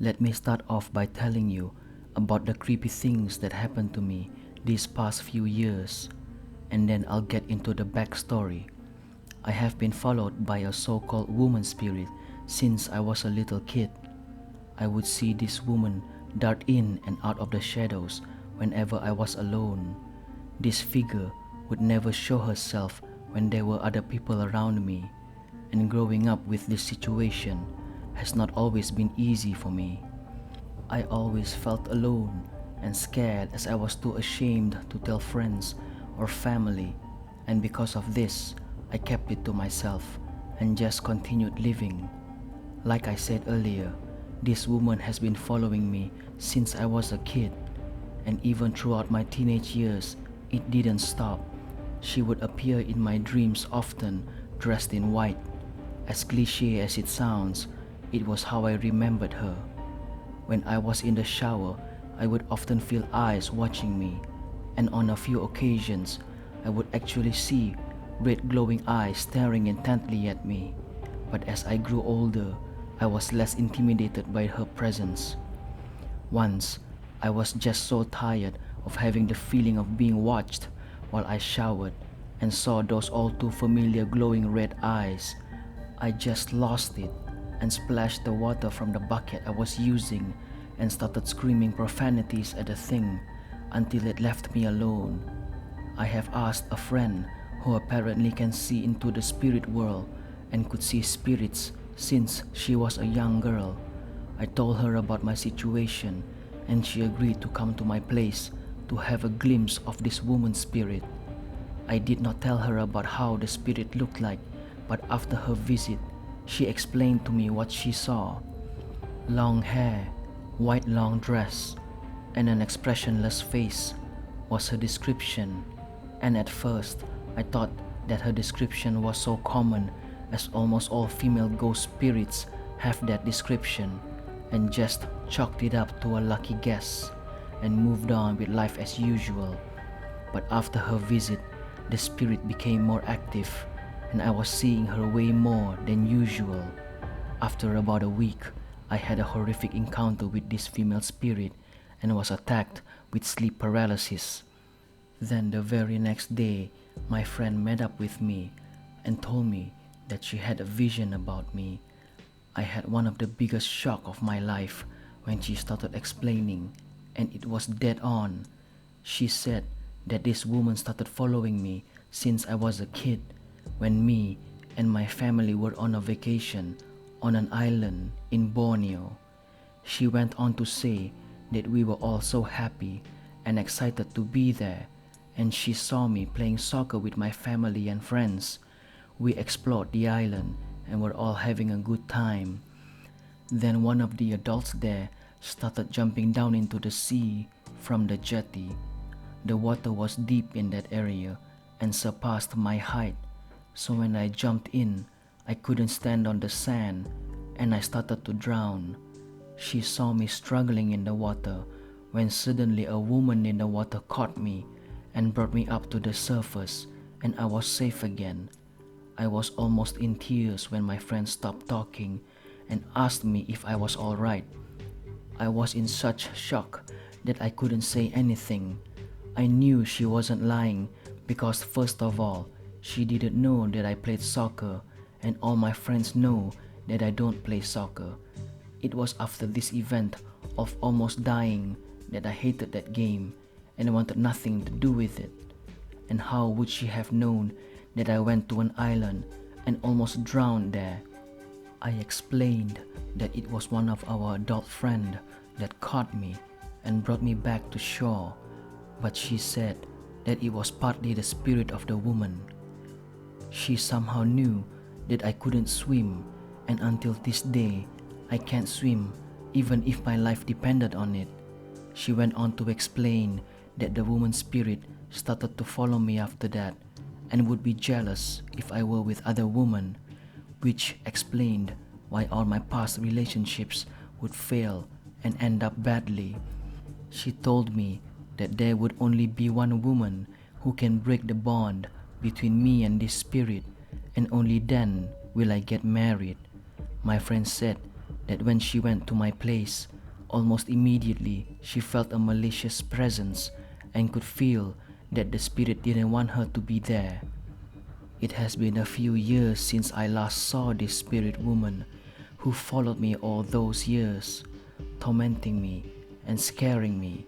Let me start off by telling you about the creepy things that happened to me these past few years, and then I'll get into the backstory. I have been followed by a so-called woman spirit since I was a little kid. I would see this woman dart in and out of the shadows whenever I was alone. This figure would never show herself when there were other people around me, and growing up with this situation has not always been easy for me. I always felt alone and scared as I was too ashamed to tell friends or family, and because of this, I kept it to myself and just continued living. Like I said earlier, this woman has been following me since I was a kid, and even throughout my teenage years, it didn't stop. She would appear in my dreams often dressed in white. As cliche as it sounds, it was how I remembered her. When I was in the shower, I would often feel eyes watching me, and on a few occasions, I would actually see red glowing eyes staring intently at me. But as I grew older, I was less intimidated by her presence. Once, I was just so tired of having the feeling of being watched while I showered and saw those all too familiar glowing red eyes. I just lost it and splashed the water from the bucket I was using and started screaming profanities at the thing until it left me alone. I have asked a friend who apparently can see into the spirit world and could see spirits since she was a young girl. I told her about my situation and she agreed to come to my place to have a glimpse of this woman's spirit. I did not tell her about how the spirit looked like, but after her visit, she explained to me what she saw. Long hair, white long dress, and an expressionless face was her description, and at first I thought that her description was so common as almost all female ghost spirits have that description, and just chalked it up to a lucky guess and moved on with life as usual. But after her visit, the spirit became more active and I was seeing her way more than usual. After about a week, I had a horrific encounter with this female spirit and was attacked with sleep paralysis. Then the very next day, my friend met up with me and told me that she had a vision about me. I had one of the biggest shock of my life when she started explaining, and it was dead on. She said that this woman started following me since I was a kid, when me and my family were on a vacation on an island in Borneo. She went on to say that we were all so happy and excited to be there, and she saw me playing soccer with my family and friends. We explored the island and were all having a good time. Then one of the adults there started jumping down into the sea from the jetty. The water was deep in that area and surpassed my height, so when I jumped in, I couldn't stand on the sand and I started to drown. She saw me struggling in the water when suddenly a woman in the water caught me and brought me up to the surface, and I was safe again. I was almost in tears when my friend stopped talking and asked me if I was alright. I was in such shock that I couldn't say anything. I knew she wasn't lying because first of all, she didn't know that I played soccer, and all my friends know that I don't play soccer. It was after this event of almost dying that I hated that game and wanted nothing to do with it. And how would she have known that I went to an island and almost drowned there? I explained that it was one of our adult friends that caught me and brought me back to shore, but she said that it was partly the spirit of the woman. She somehow knew that I couldn't swim, and until this day, I can't swim even if my life depended on it. She went on to explain that the woman's spirit started to follow me after that and would be jealous if I were with other women, which explained why all my past relationships would fail and end up badly. She told me that there would only be one woman who can break the bond between me and this spirit, and only then will I get married. My friend said that when she went to my place, almost immediately she felt a malicious presence and could feel that the spirit didn't want her to be there. It has been a few years since I last saw this spirit woman who followed me all those years, tormenting me and scaring me.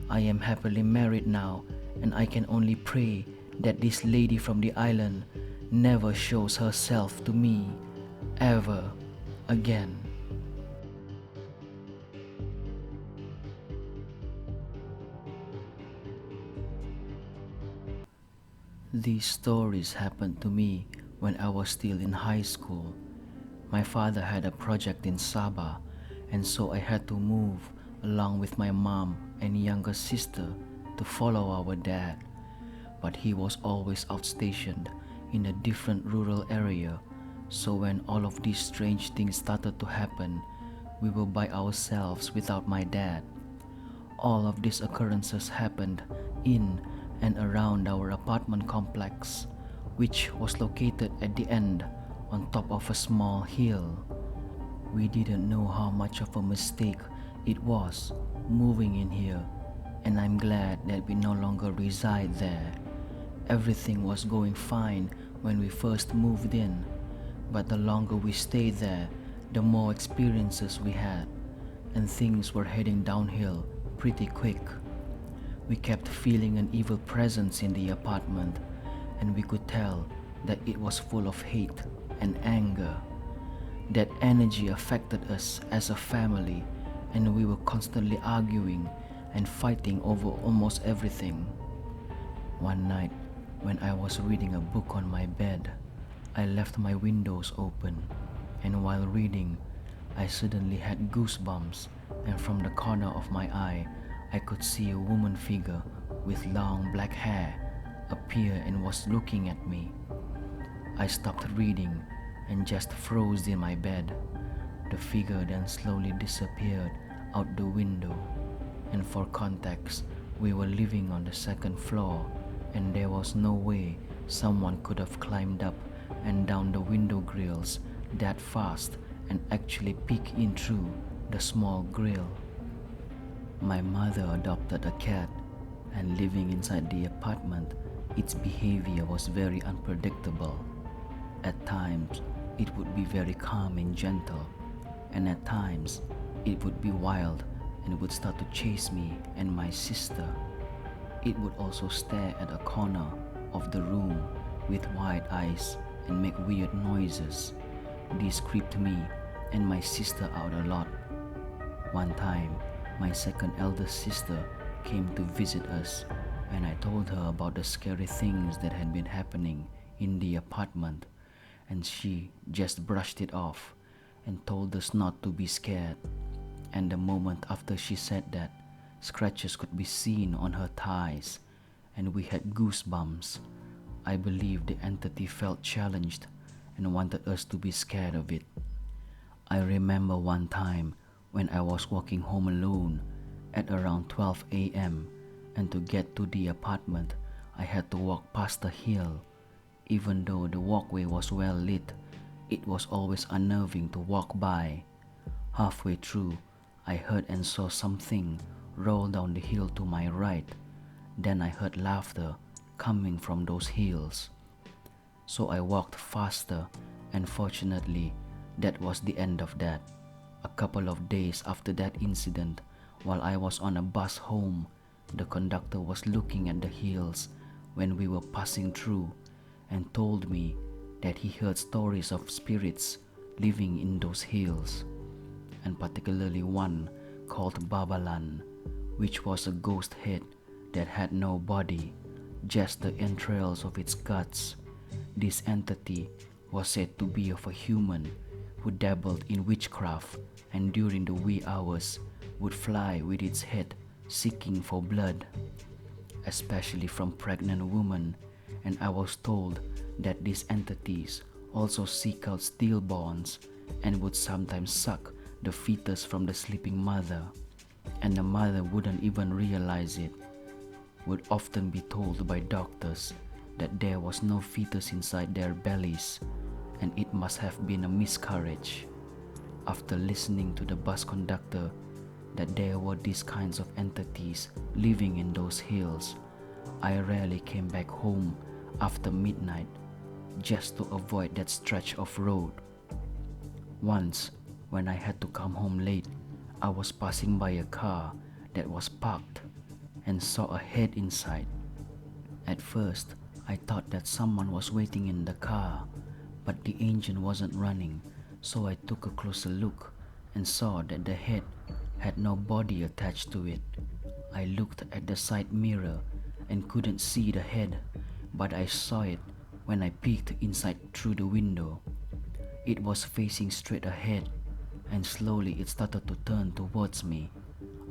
I am happily married now, and I can only pray that this lady from the island never shows herself to me ever again. These stories happened to me when I was still in high school. My father had a project in Sabah, and so I had to move along with my mom and younger sister to follow our dad. But he was always outstationed in a different rural area, so when all of these strange things started to happen, we were by ourselves without my dad. All of these occurrences happened in and around our apartment complex, which was located at the end on top of a small hill. We didn't know how much of a mistake it was moving in here, and I'm glad that we no longer reside there. Everything was going fine when we first moved in, but the longer we stayed there, the more experiences we had, and things were heading downhill pretty quick. We kept feeling an evil presence in the apartment, and we could tell that it was full of hate and anger. That energy affected us as a family, and we were constantly arguing and fighting over almost everything. One night, when I was reading a book on my bed, I left my windows open, and while reading, I suddenly had goosebumps, and from the corner of my eye, I could see a woman figure with long black hair appear and was looking at me. I stopped reading and just froze in my bed. The figure then slowly disappeared out the window. And for context, we were living on the second floor, and there was no way someone could have climbed up and down the window grills that fast and actually peek in through the small grill. My mother adopted a cat, and living inside the apartment, its behavior was very unpredictable. At times, it would be very calm and gentle, and at times, it would be wild and would start to chase me and my sister. It would also stare at a corner of the room with wide eyes and make weird noises. This creeped me and my sister out a lot. One time, my second eldest sister came to visit us, and I told her about the scary things that had been happening in the apartment, and she just brushed it off and told us not to be scared. And the moment after she said that, scratches could be seen on her thighs, and we had goosebumps. I believe the entity felt challenged and wanted us to be scared of it. I remember one time when I was walking home alone at around 12 a.m. and to get to the apartment, I had to walk past a hill. Even though the walkway was well lit, it was always unnerving to walk by. Halfway through, I heard and saw something roll down the hill to my right. Then I heard laughter coming from those hills. So I walked faster, and fortunately, that was the end of that. A couple of days after that incident, while I was on a bus home, the conductor was looking at the hills when we were passing through and told me that he heard stories of spirits living in those hills, and particularly one called Babalan, which was a ghost head that had no body, just the entrails of its guts. This entity was said to be of a human who dabbled in witchcraft, and during the wee hours would fly with its head seeking for blood, especially from pregnant women, and I was told that these entities also seek out stillborns and would sometimes suck the fetus from the sleeping mother, and the mother wouldn't even realize it. Would often be told by doctors that there was no fetus inside their bellies, and it must have been a miscarriage. after listening to the bus conductor that there were these kinds of entities living in those hills, I rarely came back home after midnight just to avoid that stretch of road. Once, when I had to come home late, I was passing by a car that was parked and saw a head inside. At first, I thought that someone was waiting in the car, but the engine wasn't running, so I took a closer look and saw that the head had no body attached to it. I looked at the side mirror and couldn't see the head, but I saw it when I peeked inside through the window. It was facing straight ahead, and slowly it started to turn towards me.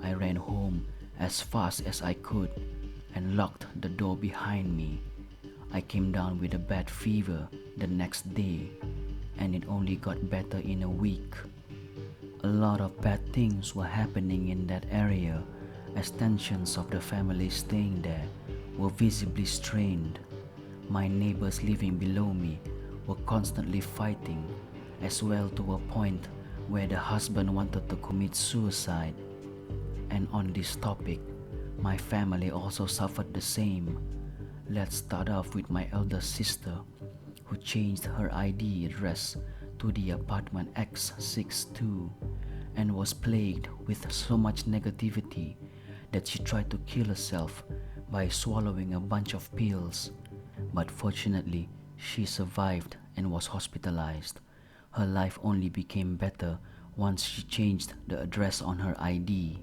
I ran home as fast as I could and locked the door behind me. I came down with a bad fever the next day, and it only got better in a week. A lot of bad things were happening in that area as tensions of the family staying there were visibly strained. My neighbors living below me were constantly fighting, as well to a point where the husband wanted to commit suicide. And on this topic, my family also suffered the same. Let's start off with my elder sister, who changed her ID address to the apartment X62 and was plagued with so much negativity that she tried to kill herself by swallowing a bunch of pills. But fortunately, she survived and was hospitalized. Her life only became better once she changed the address on her ID.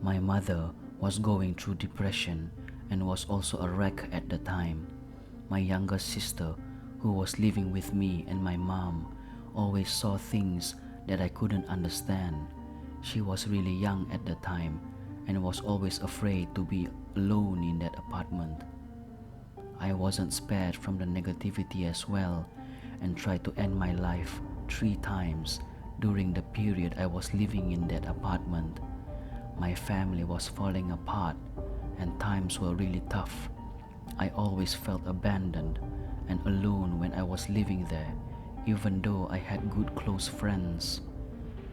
My mother was going through depression and was also a wreck at the time. My younger sister, who was living with me and my mom, always saw things that I couldn't understand. She was really young at the time and was always afraid to be alone in that apartment. I wasn't spared from the negativity as well and tried to end my life 3 times during the period I was living in that apartment. My family was falling apart and times were really tough. I always felt abandoned and alone when I was living there, even though I had good close friends.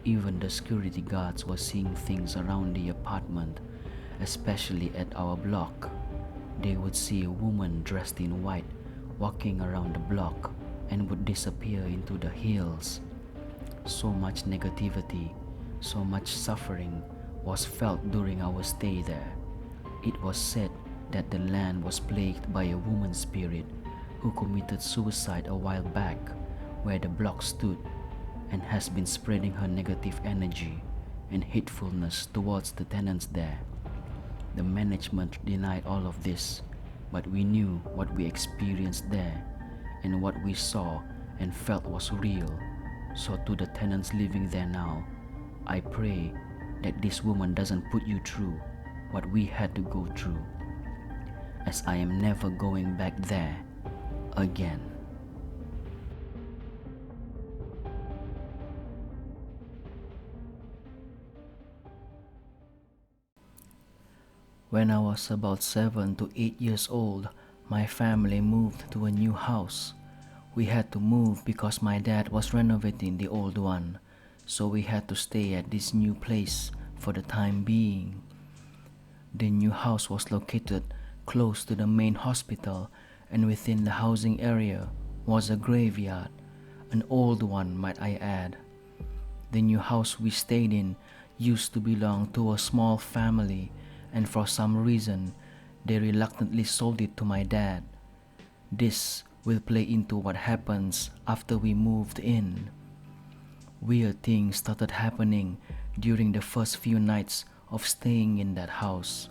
Even the security guards were seeing things around the apartment, especially at our block. They would see a woman dressed in white walking around the block and would disappear into the hills. So much negativity, so much suffering was felt during our stay there. It was said that the land was plagued by a woman spirit who committed suicide a while back where the block stood and has been spreading her negative energy and hatefulness towards the tenants there. The management denied all of this, but we knew what we experienced there and what we saw and felt was real. So to the tenants living there now, I pray that this woman doesn't put you through what we had to go through, as I am never going back there again. When I was about 7 to 8 years old, my family moved to a new house. We had to move because my dad was renovating the old one, so we had to stay at this new place for the time being. The new house was located close to the main hospital, and within the housing area was a graveyard, an old one might I add. The new house we stayed in used to belong to a small family, and for some reason they reluctantly sold it to my dad. This will play into what happens after we moved in. Weird things started happening during the first few nights of staying in that house.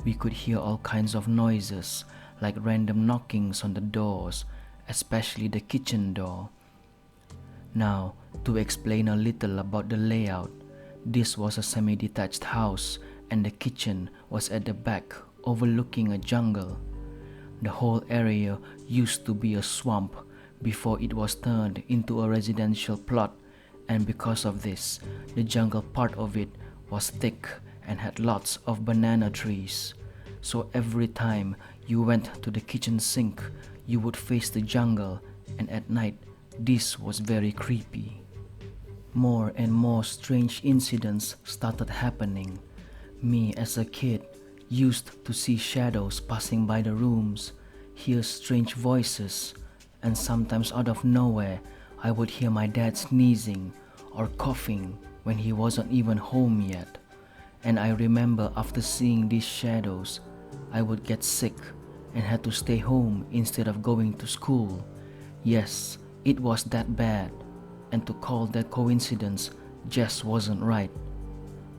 We could hear all kinds of noises, like random knockings on the doors, especially the kitchen door. Now, to explain a little about the layout, this was a semi-detached house and the kitchen was at the back overlooking a jungle. The whole area used to be a swamp before it was turned into a residential plot, and because of this, the jungle part of it was thick and had lots of banana trees. So every time you went to the kitchen sink, you would face the jungle, and at night, this was very creepy. More and more strange incidents started happening. Me as a kid used to see shadows passing by the rooms, hear strange voices, and sometimes out of nowhere I would hear my dad sneezing or coughing when he wasn't even home yet. And I remember after seeing these shadows, I would get sick and had to stay home instead of going to school. Yes, it was that bad, and to call that coincidence just wasn't right.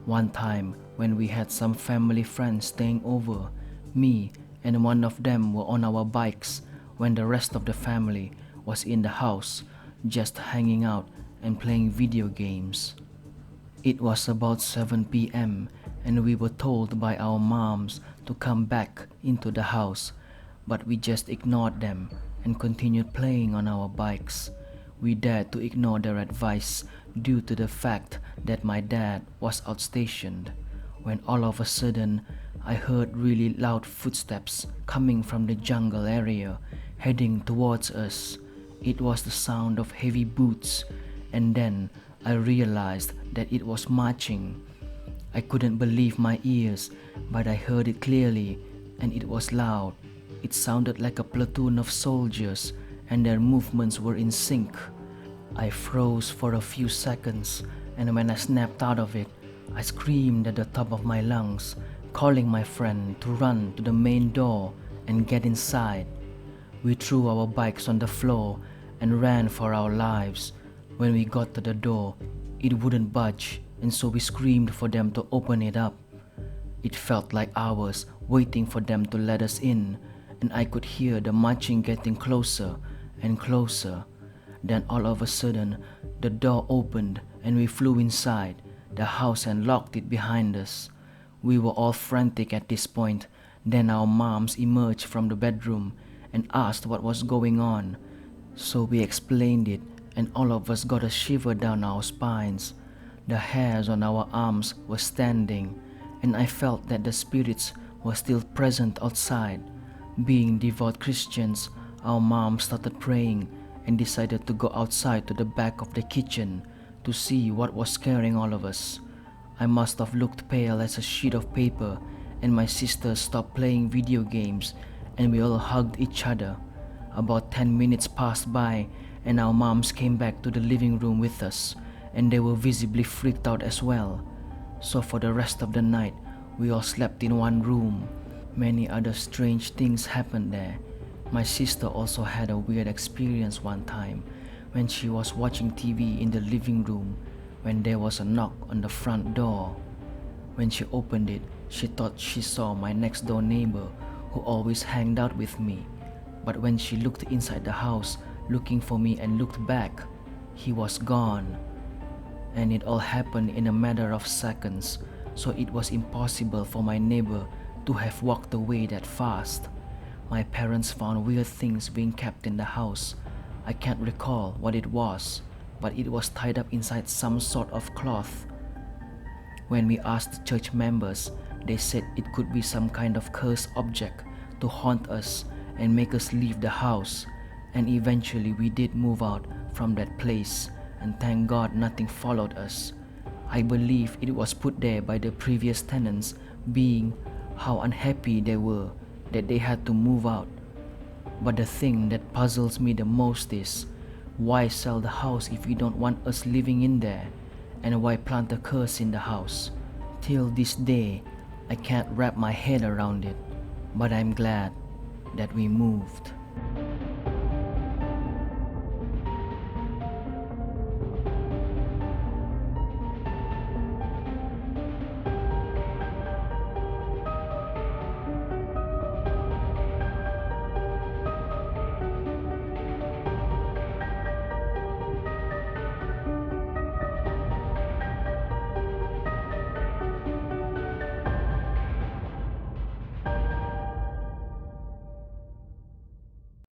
One time, when we had some family friends staying over, me and one of them were on our bikes when the rest of the family was in the house, just hanging out and playing video games. It was about 7 p.m. and we were told by our moms to come back into the house, but we just ignored them and continued playing on our bikes. We dared to ignore their advice due to the fact that my dad was outstationed, when all of a sudden I heard really loud footsteps coming from the jungle area heading towards us. It was the sound of heavy boots, and then I realized that it was marching. I couldn't believe my ears, but I heard it clearly, and it was loud. It sounded like a platoon of soldiers, and their movements were in sync. I froze for a few seconds, and when I snapped out of it, I screamed at the top of my lungs, calling my friend to run to the main door and get inside. We threw our bikes on the floor and ran for our lives. When we got to the door, it wouldn't budge, and so we screamed for them to open it up. It felt like hours waiting for them to let us in, and I could hear the marching getting closer and closer. Then all of a sudden, the door opened and we flew inside the house and locked it behind us. We were all frantic at this point. Then our moms emerged from the bedroom and asked what was going on. So we explained it, and all of us got a shiver down our spines. The hairs on our arms were standing, and I felt that the spirits were still present outside. Being devout Christians, our mom started praying and decided to go outside to the back of the kitchen to see what was scaring all of us. I must have looked pale as a sheet of paper, and my sister stopped playing video games, and we all hugged each other. About 10 minutes passed by, and our moms came back to the living room with us, and they were visibly freaked out as well. So for the rest of the night, we all slept in one room. Many other strange things happened there. My sister also had a weird experience one time when she was watching TV in the living room when there was a knock on the front door. When she opened it, she thought she saw my next door neighbor who always hanged out with me. But when she looked inside the house looking for me and looked back, he was gone. And it all happened in a matter of seconds, so it was impossible for my neighbor to have walked away that fast. My parents found weird things being kept in the house. I can't recall what it was, but it was tied up inside some sort of cloth. When we asked church members, they said it could be some kind of cursed object to haunt us and make us leave the house. And eventually we did move out from that place, and thank God nothing followed us. I believe it was put there by the previous tenants, being how unhappy they were that they had to move out. But the thing that puzzles me the most is, why sell the house if you don't want us living in there? And why plant a curse in the house? Till this day, I can't wrap my head around it, but I'm glad that we moved.